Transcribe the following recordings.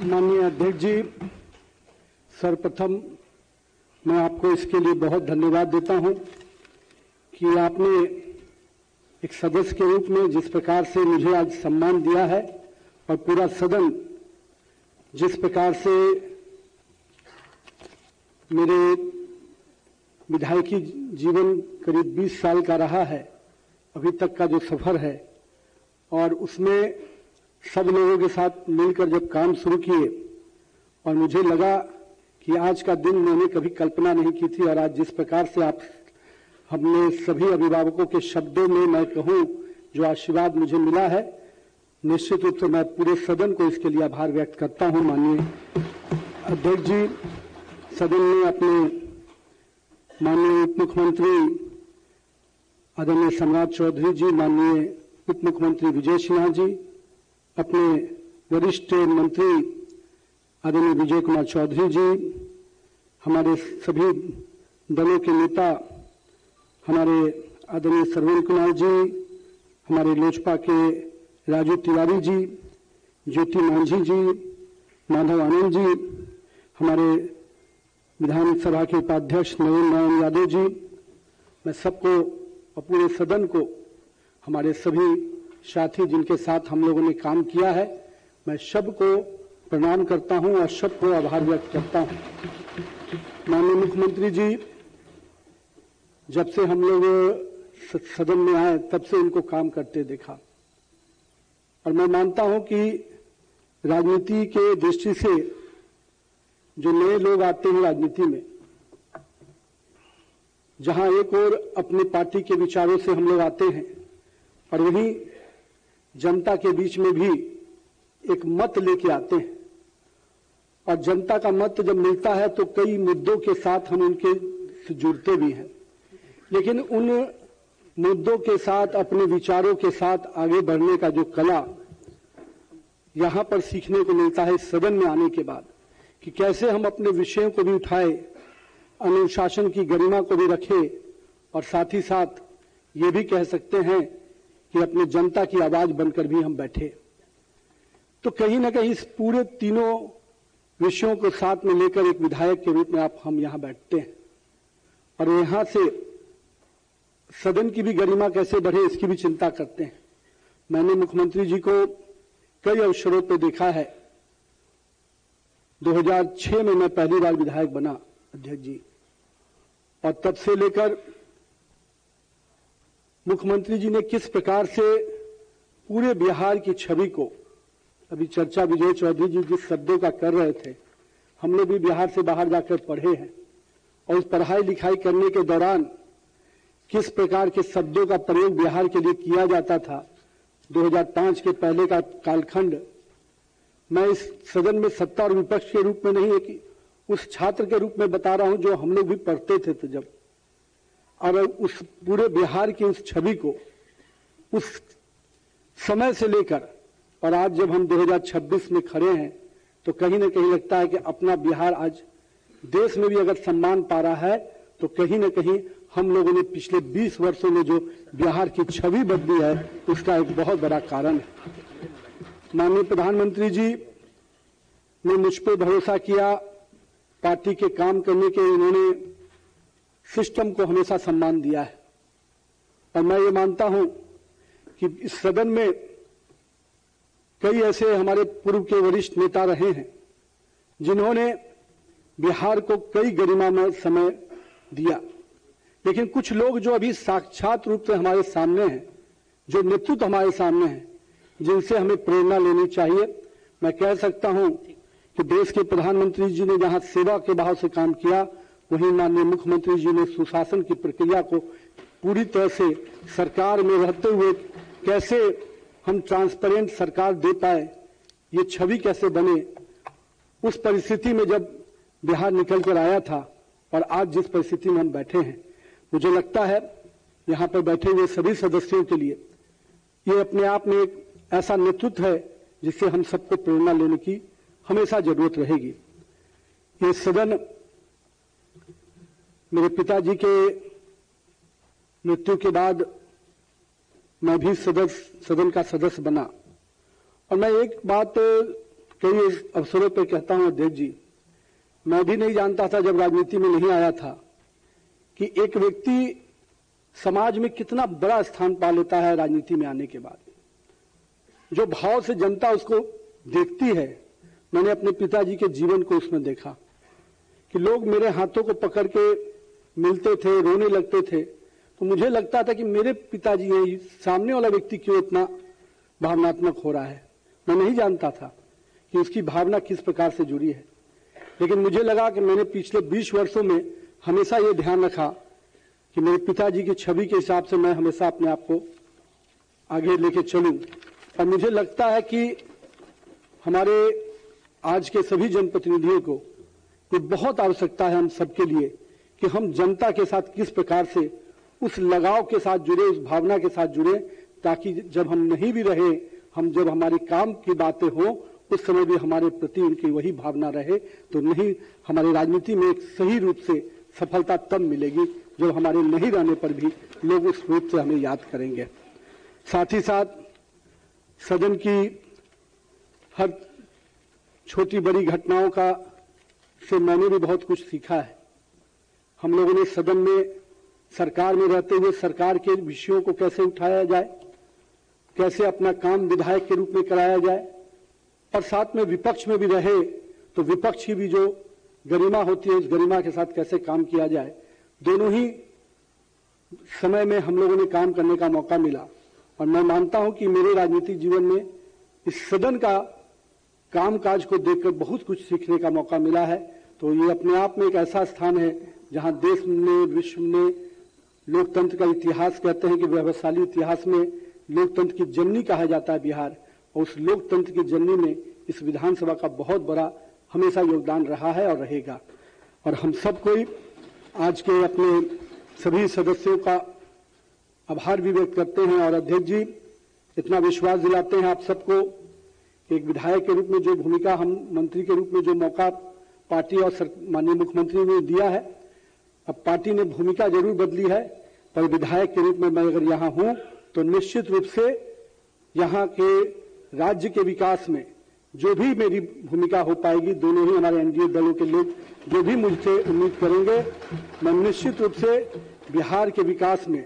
माननीय अध्यक्ष जी, सर्वप्रथम मैं आपको इसके लिए बहुत धन्यवाद देता हूं कि आपने एक सदस्य के रूप में जिस प्रकार से मुझे आज सम्मान दिया है और पूरा सदन जिस प्रकार से मेरे विधायकी जीवन करीब 20 साल का रहा है, अभी तक का जो सफर है, और उसमें सब लोगों के साथ मिलकर जब काम शुरू किए और मुझे लगा कि आज का दिन मैंने कभी कल्पना नहीं की थी, और आज जिस प्रकार से आप हमने सभी अभिभावकों के शब्दों में मैं कहूं जो आशीर्वाद मुझे मिला है, निश्चित रूप से मैं पूरे सदन को इसके लिए आभार व्यक्त करता हूं। माननीय अध्यक्ष जी, सदन ने अपने माननीय उप मुख्यमंत्री आदरणीय सम्राट चौधरी जी, माननीय उप मुख्यमंत्री विजय सिन्हा जी, अपने वरिष्ठ मंत्री आदरणीय विजय कुमार चौधरी जी, हमारे सभी दलों के नेता हमारे आदरणीय सरवण कुमार जी, हमारे लोजपा के राजू तिवारी जी, ज्योति मांझी जी, माधव आनंद जी, हमारे विधानसभा के उपाध्यक्ष नवीन नारायण यादव जी, मैं सबको और पूरे सदन को, हमारे सभी साथी जिनके साथ हम लोगों ने काम किया है, मैं सबको प्रणाम करता हूं और सबको आभार व्यक्त करता हूं। माननीय मुख्यमंत्री जी, जब से हम लोग सदन में आए तब से इनको काम करते देखा, और मैं मानता हूं कि राजनीति के दृष्टि से जो नए लोग आते हैं राजनीति में, जहां एक और अपनी पार्टी के विचारों से हम लोग आते हैं और वहीं जनता के बीच में भी एक मत लेके आते हैं, और जनता का मत जब मिलता है तो कई मुद्दों के साथ हम उनके से जुड़ते भी हैं, लेकिन उन मुद्दों के साथ, अपने विचारों के साथ आगे बढ़ने का जो कला यहां पर सीखने को मिलता है इस सदन में आने के बाद, कि कैसे हम अपने विषयों को भी उठाए, अनुशासन की गरिमा को भी रखें, और साथ ही साथ ये भी कह सकते हैं कि अपने जनता की आवाज बनकर भी हम बैठे। तो कहीं ना कहीं इस पूरे तीनों विषयों को साथ में लेकर एक विधायक के रूप में हम यहां बैठते हैं, और यहां से सदन की भी गरिमा कैसे बढ़े इसकी भी चिंता करते हैं। मैंने मुख्यमंत्री जी को कई अवसरों पर देखा है। 2006 में मैं पहली बार विधायक बना अध्यक्ष जी, और तब से लेकर मुख्यमंत्री जी ने किस प्रकार से पूरे बिहार की छवि को, अभी चर्चा विजय चौधरी जी जिस शब्दों का कर रहे थे, हम लोग भी बिहार से बाहर जाकर पढ़े हैं, और उस पढ़ाई लिखाई करने के दौरान किस प्रकार के शब्दों का प्रयोग बिहार के लिए किया जाता था। 2005 के पहले का कालखंड मैं इस सदन में सत्ता और विपक्ष के रूप में नहीं, एक उस छात्र के रूप में बता रहा हूं जो हम लोग भी पढ़ते थे तो जब, और उस पूरे बिहार की उस छवि को उस समय से लेकर और आज जब हम 2026 में खड़े हैं तो कहीं ना कहीं लगता है कि अपना बिहार आज देश में भी अगर सम्मान पा रहा है तो कहीं ना कहीं हम लोगों ने पिछले 20 वर्षों में जो बिहार की छवि बदली है उसका एक बहुत बड़ा कारण है। माननीय प्रधानमंत्री जी ने मुझ पर भरोसा किया, पार्टी के काम करने के इन्होंने सिस्टम को हमेशा सम्मान दिया है, और मैं ये मानता हूं कि इस सदन में कई ऐसे हमारे पूर्व के वरिष्ठ नेता रहे हैं जिन्होंने बिहार को कई गरिमामय समय दिया, लेकिन कुछ लोग जो अभी साक्षात रूप से हमारे सामने हैं, जो नेतृत्व हमारे सामने हैं, जिनसे हमें प्रेरणा लेनी चाहिए। मैं कह सकता हूं कि देश के प्रधानमंत्री जी ने जहां सेवा के भाव से काम किया, वहीं माननीय मुख्यमंत्री जी ने सुशासन की प्रक्रिया को पूरी तरह से सरकार में रहते हुए कैसे हम ट्रांसपेरेंट सरकार दे पाए, ये छवि कैसे बने, उस परिस्थिति में जब बिहार निकल कर आया था और आज जिस परिस्थिति में हम बैठे हैं, मुझे लगता है यहां पर बैठे हुए सभी सदस्यों के लिए ये अपने आप में एक ऐसा नेतृत्व है जिससे हम सबको प्रेरणा लेने की हमेशा जरूरत रहेगी। ये सदन मेरे पिताजी के मृत्यु के बाद मैं भी सदन का सदस्य बना, और मैं एक बात कई अवसरों पर कहता हूं अध्यक्ष जी, मैं भी नहीं जानता था जब राजनीति में नहीं आया था कि एक व्यक्ति समाज में कितना बड़ा स्थान पा लेता है राजनीति में आने के बाद। जो भाव से जनता उसको देखती है, मैंने अपने पिताजी के जीवन को उसमें देखा कि लोग मेरे हाथों को पकड़ के मिलते थे, रोने लगते थे, तो मुझे लगता था कि मेरे पिताजी हैं, सामने वाला व्यक्ति क्यों इतना भावनात्मक हो रहा है। मैं नहीं जानता था कि उसकी भावना किस प्रकार से जुड़ी है, लेकिन मुझे लगा कि मैंने पिछले 20 वर्षों में हमेशा ये ध्यान रखा कि मेरे पिताजी की छवि के हिसाब से मैं हमेशा अपने आप को आगे लेके चलूं। और मुझे लगता है कि हमारे आज के सभी जनप्रतिनिधियों को ये बहुत आवश्यकता है हम सबके लिए कि हम जनता के साथ किस प्रकार से उस लगाव के साथ जुड़े, उस भावना के साथ जुड़े, ताकि जब हम नहीं भी रहे, हम जब हमारे काम की बातें हो उस समय भी हमारे प्रति उनकी वही भावना रहे। तो नहीं, हमारे राजनीति में एक सही रूप से सफलता तब मिलेगी जब हमारे नहीं रहने पर भी लोग उस रूप से हमें याद करेंगे। साथ ही साथ सदन की हर छोटी बड़ी घटनाओं का से मैंने भी बहुत कुछ सीखा है। हम लोगों ने सदन में सरकार में रहते हुए सरकार के विषयों को कैसे उठाया जाए, कैसे अपना काम विधायक के रूप में कराया जाए, और साथ में विपक्ष में भी रहे तो विपक्ष की भी जो गरिमा होती है उस गरिमा के साथ कैसे काम किया जाए। दोनों ही समय में हम लोगों ने काम करने का मौका मिला और मैं मानता हूं कि मेरे राजनीतिक जीवन में इस सदन का कामकाज को देखकर बहुत कुछ सीखने का मौका मिला है। तो ये अपने आप में एक ऐसा स्थान है जहां देश में, विश्व में लोकतंत्र का इतिहास, कहते हैं कि व्यवसायी इतिहास में लोकतंत्र की जननी कहा जाता है बिहार, और उस लोकतंत्र की जननी में इस विधानसभा का बहुत बड़ा हमेशा योगदान रहा है और रहेगा। और हम सब कोई आज के अपने सभी सदस्यों का आभार भी व्यक्त करते हैं और अध्यक्ष जी इतना विश्वास दिलाते हैं आप सबको कि एक विधायक के रूप में जो भूमिका, हम मंत्री के रूप में जो मौका पार्टी और माननीय मुख्यमंत्री ने दिया है, अब पार्टी ने भूमिका जरूर बदली है, पर विधायक के रूप में मैं अगर यहाँ हूं तो निश्चित रूप से यहाँ के राज्य के विकास में जो भी मेरी भूमिका हो पाएगी, दोनों ही हमारे एनडीए दलों के लोग जो भी मुझसे उम्मीद करेंगे, मैं निश्चित रूप से बिहार के विकास में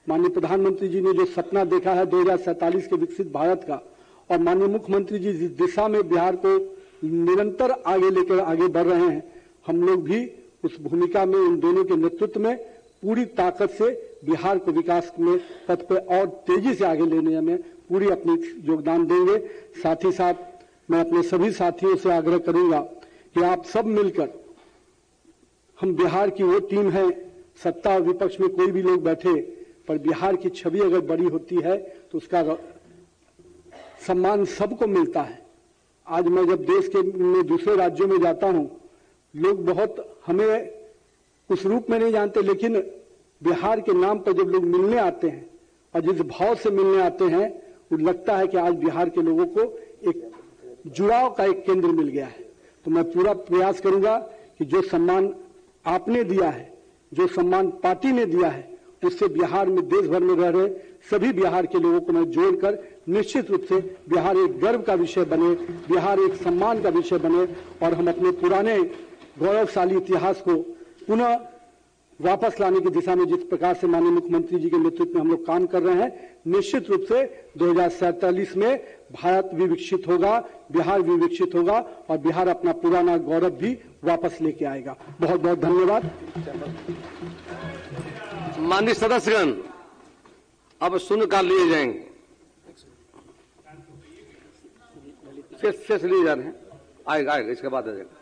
माननीय प्रधानमंत्री जी ने जो सपना देखा है 2047 के विकसित भारत का, और माननीय मुख्यमंत्री जी जिस दिशा में बिहार को निरंतर आगे लेकर आगे बढ़ रहे हैं, हम लोग भी उस भूमिका में, उन दोनों के नेतृत्व में पूरी ताकत से बिहार को विकास में पथ पर और तेजी से आगे लेने में पूरी अपनी योगदान देंगे। साथ ही साथ मैं अपने सभी साथियों से आग्रह करूंगा कि आप सब मिलकर, हम बिहार की वो टीम है, सत्ता और विपक्ष में कोई भी लोग बैठे, पर बिहार की छवि अगर बड़ी होती है तो उसका सम्मान सबको मिलता है। आज मैं जब देश के में दूसरे राज्यों में जाता हूं, लोग बहुत हमें उस रूप में नहीं जानते, लेकिन बिहार के नाम पर जब लोग मिलने आते हैं और जिस भाव से मिलने आते हैं, वो लगता है कि आज बिहार के लोगों को एक जुड़ाव का एक केंद्र मिल गया है। तो मैं पूरा प्रयास करूंगा कि जो सम्मान आपने दिया है, जो सम्मान पार्टी ने दिया है, उससे बिहार में, देश भर में रह रहे सभी बिहार के लोगों को मैं जोड़कर निश्चित रूप से बिहार एक गर्व का विषय बने, बिहार एक सम्मान का विषय बने, और हम अपने पुराने गौरवशाली इतिहास को पुनः वापस लाने की दिशा में जिस प्रकार से माननीय मुख्यमंत्री जी के नेतृत्व में हम लोग काम कर रहे हैं, निश्चित रूप से 2047 में भारत भी विकसित होगा, बिहार भी विकसित होगा और बिहार अपना पुराना गौरव भी वापस लेके आएगा। बहुत बहुत धन्यवाद। माननीय सदस्यगण, अब शून्यकाल लिए जाएंगे, शेष लिए जा रहे हैं, आएगा इसके बाद आ जाएगा।